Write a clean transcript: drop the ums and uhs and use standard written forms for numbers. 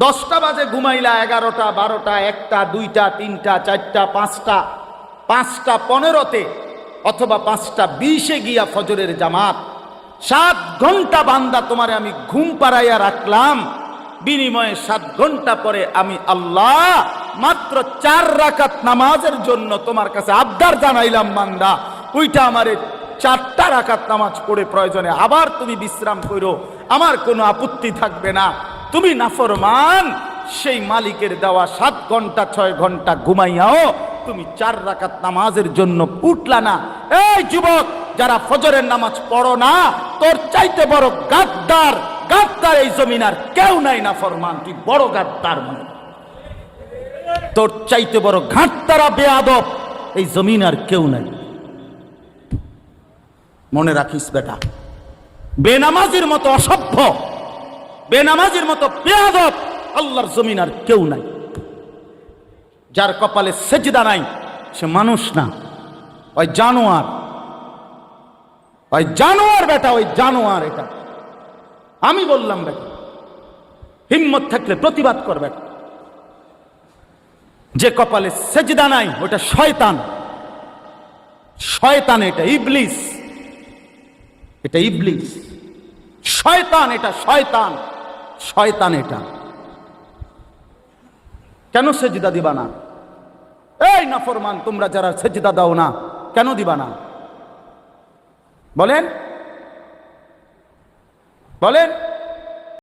10টা বাজে ঘুমাইলা, 11টা 12টা 1টা 2টা 3টা 4টা 5টা 5টা 15-তে অথবা 5টা 20-এ গিয়া ফজরের জামাত। 7 ঘন্টা বান্দা তোমারে আমি ঘুম পাড়াইয়া রাখলাম, বিনিময়ে 7 ঘন্টা পরে আমি আল্লাহ মাত্র 4 রাকাত নামাজের জন্য তোমার কাছে আবদার জানাইলাম, বান্দা ওইটা আমারে 4টা রাকাত নামাজ পড়ে প্রয়োজনে আবার তুমি বিশ্রাম করো, আমার কোনো আপত্তি থাকবে না। তুমি নাফরমান, সেই মালিকের দেওয়া 7 ঘন্টা 6 ঘন্টা ঘুমাইয়াও তুমি 4 রাকাত নামাজের জন্য উঠলা না। এই যুবক, যারা ফজরের নামাজ পড়ো না, তোর চাইতে বড় গাদ্দার এই জমিন আর কেউ নাই। নাফরমান, তুই বড় গাদ্দার, মানে তোর চাইতে বড় ঘাটতারা বেয়াদব এই জমিন আর কেউ নাই। মনে রাখিস বেটা, বেনামাজির মতো অসভ্য, বেনামাজির মতো বেয়াদব আল্লাহর জমিন আর কেউ নাই। যার কপালে সেজদা নাই সে মানুষ না, ওই জানোয়ার, ওই জানোয়ার বেটা, ওই জানোয়ার। এটা আমি বললাম বেটা, হিম্মত থাকলে প্রতিবাদ কর বেটা। যে কপালে সেজদা নাই ওটা শয়তান, শয়তান, এটা ইবলিস, এটা ইবলিস, শয়তান, এটা শয়তান, শয়তান। এটা কেন সেজদা দিবা না? এই নাফরমান, তোমরা যারা সেজদা দাও না, কেন দিবা না বলেন, বলেন?